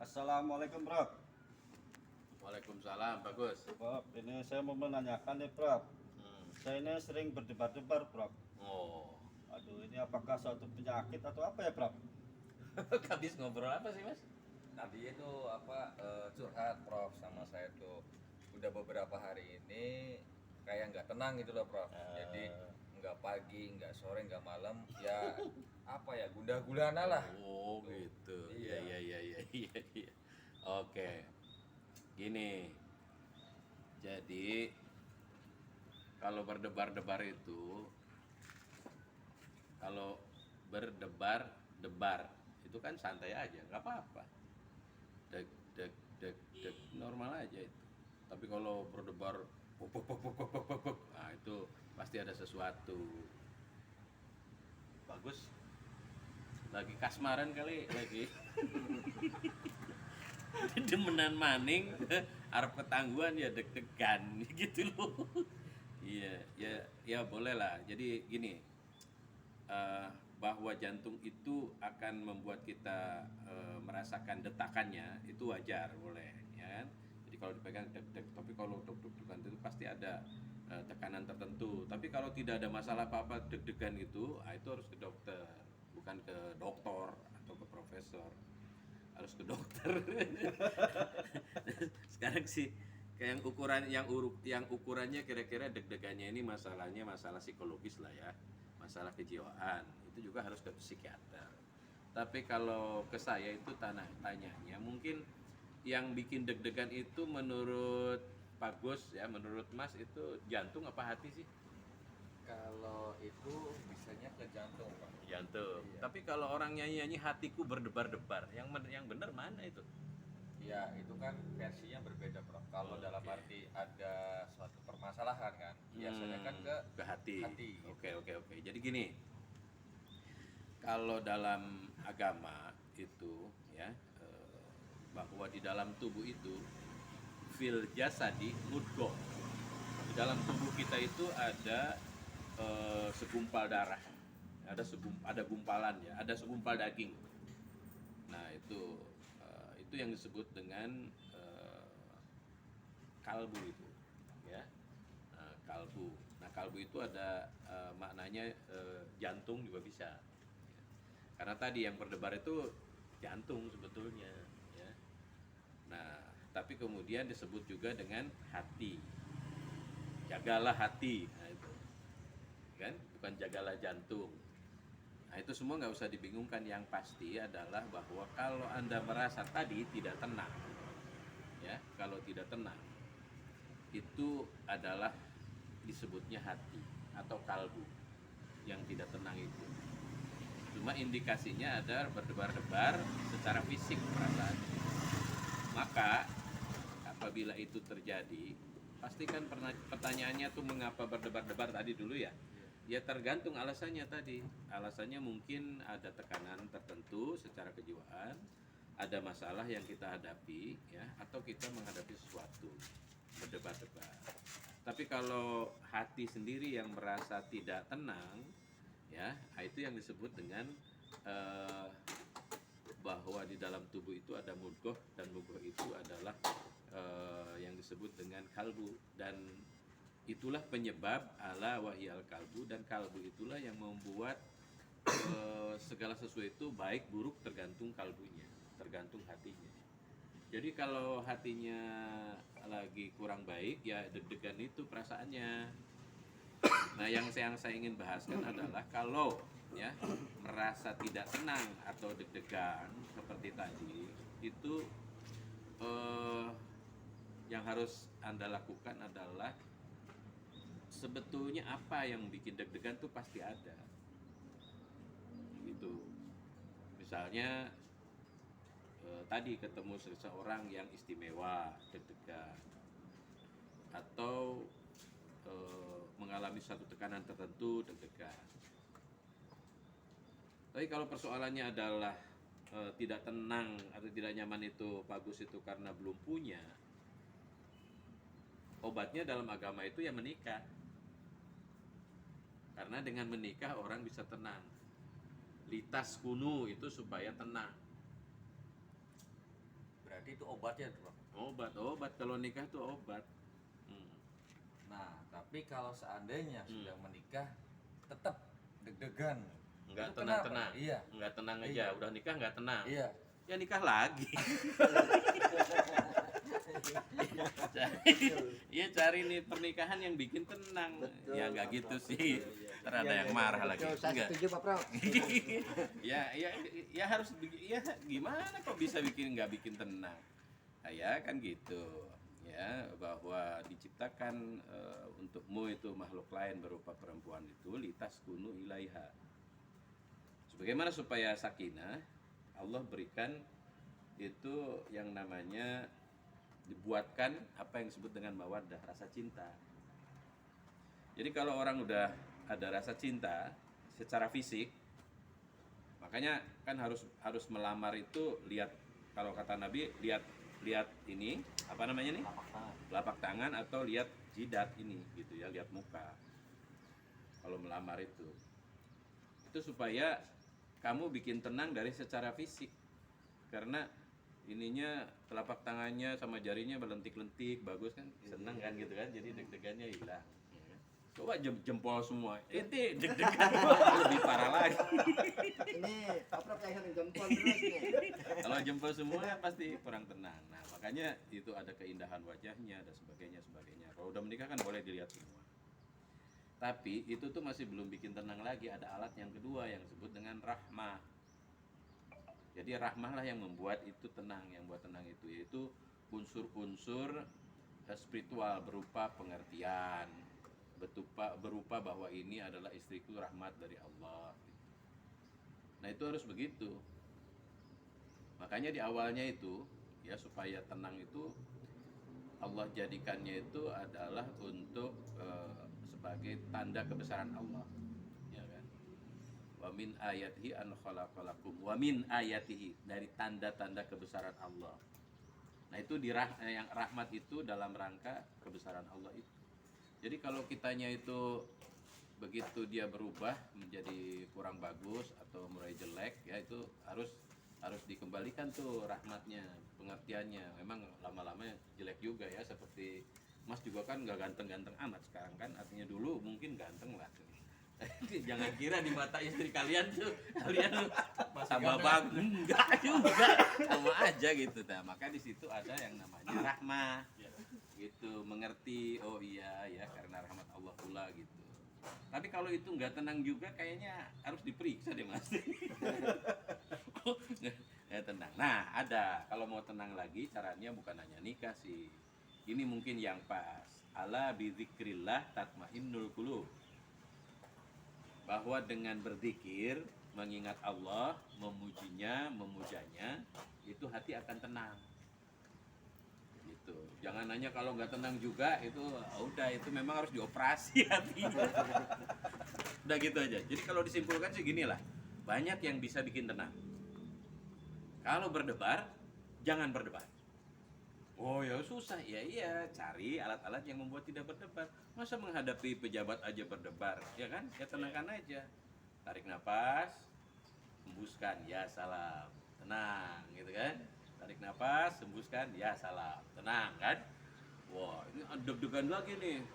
Assalamualaikum, Prof. Waalaikumsalam, bagus. Prof, ini saya mau menanyakan nih, Prof. Saya ini sering berdebar-debar, Prof. Oh, Aduh, ini apakah suatu penyakit atau apa ya, Prof? habis ngobrol apa sih, Mas? Tadi itu curhat Prof sama saya tuh udah beberapa hari ini kayak nggak tenang gitu loh Prof. Jadi nggak pagi, nggak sore, nggak malam, ya apa ya gundah gulana lah. Oh, gitu. Iya, Iya. iya. Oke. Gini. Jadi, kalau berdebar-debar itu, kalau berdebar-debar itu kan santai aja, nggak apa-apa. Deg, deg, deg, deg, normal aja itu. Tapi kalau berdebar, puk, puk, puk, puk, puk, puk, puk, puk, nah itu pasti ada sesuatu. Bagus. Lagi kasmaran kali, lagi demenan maning, arep ketangguhan ya deg-degan gitu loh. Iya, ya boleh lah. Jadi gini, bahwa jantung itu akan membuat kita merasakan detakannya itu wajar, boleh, ya kan? Jadi kalau dipegang deg-deg, tapi kalau deg-degan itu pasti ada tekanan tertentu. Tapi kalau tidak ada masalah apa-apa deg-degan gitu, itu harus ke dokter, bukan ke dokter atau ke profesor, harus ke dokter. Sekarang sih kayak yang ukurannya kira-kira deg-degannya ini masalahnya masalah psikologis lah ya, masalah kejiwaan, itu juga harus ke psikiater. Tapi kalau ke saya itu tanyanya mungkin yang bikin deg-degan itu menurut Pak Gus ya, menurut Mas itu jantung apa hati sih? Kalau itu bisanya ke jantung Pak. Jantung. Iya. Tapi kalau orang nyanyi-nyanyi hatiku berdebar-debar, yang benar mana itu? Ya itu kan versinya berbeda Prof. Kalau dalam Oke. arti ada suatu permasalahan kan, biasanya kan Ke hati. gitu. Oke. Jadi gini, kalau dalam agama itu ya, bahwa di dalam tubuh itu fil jasadi mudghah. Di dalam tubuh kita itu ada segumpal darah, ada gumpalan ya, ada segumpal daging. Nah itu yang disebut dengan kalbu itu, ya. Kalbu. Nah kalbu itu ada maknanya jantung juga bisa. Karena tadi yang berdebar itu jantung sebetulnya, ya. Nah tapi kemudian disebut juga dengan hati. Jagalah hati, nah itu kan, bukan jagalah jantung. Nah itu semua nggak usah dibingungkan. Yang pasti adalah bahwa kalau Anda merasa tadi tidak tenang, ya, kalau tidak tenang itu adalah disebutnya hati atau kalbu yang tidak tenang itu. Cuma indikasinya ada berdebar-debar secara fisik perasaan. Maka apabila itu terjadi, pastikan pertanyaannya tuh mengapa berdebar-debar tadi dulu ya. Ya tergantung alasannya tadi. Alasannya mungkin ada tekanan tertentu secara kejiwaan, ada masalah yang kita hadapi ya, atau kita menghadapi sesuatu, berdebar-debar. Tapi kalau hati sendiri yang merasa tidak tenang ya, itu yang disebut dengan eh, bahwa di dalam tubuh itu ada mudghah, dan mudghah itu adalah yang disebut dengan kalbu, dan itulah penyebab ala wahyal kalbu, dan kalbu itulah yang membuat segala sesuatu itu baik buruk tergantung kalbunya, tergantung hatinya. Jadi kalau hatinya lagi kurang baik ya deg-degan itu perasaannya. Nah, yang saya ingin bahaskan adalah kalau ya merasa tidak tenang atau deg-degan seperti tadi, itu eh, yang harus Anda lakukan adalah sebetulnya apa yang bikin deg-degan tuh pasti ada. Gitu. Misalnya tadi ketemu seseorang yang istimewa, deg-degan, atau mengalami satu tekanan tertentu, deg-degan. Tapi kalau persoalannya adalah tidak tenang atau tidak nyaman itu bagus itu karena belum punya, obatnya dalam agama itu ya menikah. Karena dengan menikah orang bisa tenang. Litas kunu itu supaya tenang. Berarti itu obatnya tuh, Prof. Obat kalau nikah tuh obat. Nah, tapi kalau seandainya sudah menikah tetap deg-degan. Nggak Itu tenang-tenang. kenapa? Iya. Nggak tenang aja. Iya. Udah nikah nggak tenang. Iya. Ya nikah lagi. Iya cari nih pernikahan yang bikin tenang. Betul, Ya nggak Pak gitu Prof. sih. Ntar ada yang marah lagi. Betul, saya Enggak. setuju Pak Prof. Ya harus ya gimana kok bisa nggak bikin tenang. Nah, ya kan gitu. Ya bahwa diciptakan untukmu itu makhluk lain berupa perempuan itu litas kunu ilaiha. Sebagaimana supaya sakinah Allah berikan itu yang namanya dibuatkan apa yang disebut dengan mawaddah, rasa cinta. Jadi kalau orang udah ada rasa cinta secara fisik, makanya kan harus melamar itu lihat, kalau kata Nabi lihat ini apa namanya nih, telapak tangan atau lihat jidat ini gitu ya, lihat muka kalau melamar itu supaya kamu bikin tenang dari secara fisik, karena ininya telapak tangannya sama jarinya berlentik-lentik bagus kan, senang kan gitu kan, jadi deg-degannya hilang. Coba jempol semua, itu deg-degan lebih parah lagi. Ini Pak Prof yang sering jempol terus nih. Kalau jempol semua pasti kurang tenang. Nah makanya itu ada keindahan wajahnya dan sebagainya. Kalau udah menikah kan boleh dilihat semua. Tapi itu tuh masih belum bikin tenang lagi. Ada alat yang kedua yang disebut dengan rahmah. Jadi rahmah lah yang membuat itu tenang. Yang buat tenang itu yaitu unsur-unsur spiritual berupa pengertian, berupa bahwa ini adalah istriku rahmat dari Allah. Nah itu harus begitu. Makanya di awalnya itu ya supaya tenang itu Allah jadikannya itu adalah untuk sebagai tanda kebesaran Allah, ya kan? Wa min ayatihi an khalaqalakum. Wa min ayatihi, dari tanda-tanda kebesaran Allah. Nah itu yang rahmat itu dalam rangka kebesaran Allah itu. Jadi kalau kitanya itu begitu dia berubah menjadi kurang bagus atau mulai jelek, ya itu harus dikembalikan tuh rahmatnya, pengertiannya. Memang lama-lama jelek juga ya, seperti Mas juga kan nggak ganteng-ganteng amat sekarang kan, artinya dulu mungkin ganteng lah. Jangan kira di mata istri kalian tuh kalian tambah bagus, enggak juga, sama aja gitu. Nah maka di situ ada yang namanya rahmah, gitu, mengerti, oh iya ya karena rahmat Allah pula gitu. Tapi kalau itu nggak tenang juga kayaknya harus diperiksa deh Mas. Ya tenang. Nah ada, kalau mau tenang lagi caranya bukan hanya nikah sih. Ini mungkin yang pas. Ala bidzikrillah tatmainnul qulub. Bahwa dengan berzikir, mengingat Allah, memujinya, memujanya, itu hati akan tenang. Gitu. Jangan nanya kalau nggak tenang juga, itu udah itu memang harus dioperasi hati. Udah gitu aja. Jadi kalau disimpulkan sih gini lah, banyak yang bisa bikin tenang. Kalau berdebar, jangan berdebar. Oh ya susah, iya cari alat-alat yang membuat tidak berdebar. Masa menghadapi pejabat aja berdebar, ya kan? Ya tenangkan aja. Tarik nafas, hembuskan, ya salam, tenang, gitu kan? Tarik nafas, hembuskan, ya salam, tenang kan? Wah ini deg-degan lagi nih.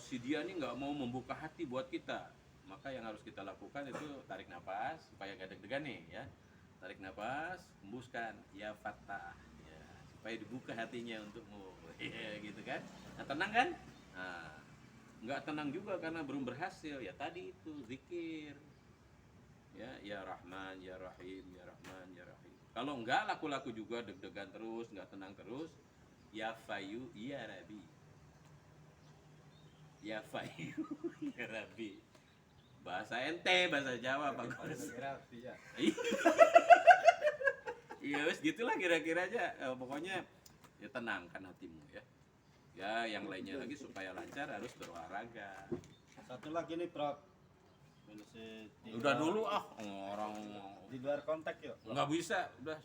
Si dia nih nggak mau membuka hati buat kita. Maka yang harus kita lakukan itu tarik nafas supaya gak deg-degan nih, ya. Tarik nafas, hembuskan, ya fattah. Supaya dibuka hatinya untukmu, ya, gitu kan? Nah tenang kan? Nah, nggak tenang juga karena belum berhasil. Ya tadi itu zikir, ya Rahman, ya Rahim, ya Rahman, ya Rahim. Kalau nggak laku-laku juga deg-degan terus, nggak tenang terus, ya Fayu, ya Rabbi, ya Fayu, ya Rabbi. Bahasa ente, bahasa Jawa bagus. Iya wes gitulah kira-kira aja. Pokoknya ya tenangkan hatimu ya. Ya yang lainnya lagi supaya lancar harus berolahraga. Satu lagi nih Prof. Udah dulu orang di luar kontak yuk. nggak bisa, udah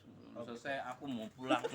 selesai aku mau pulang.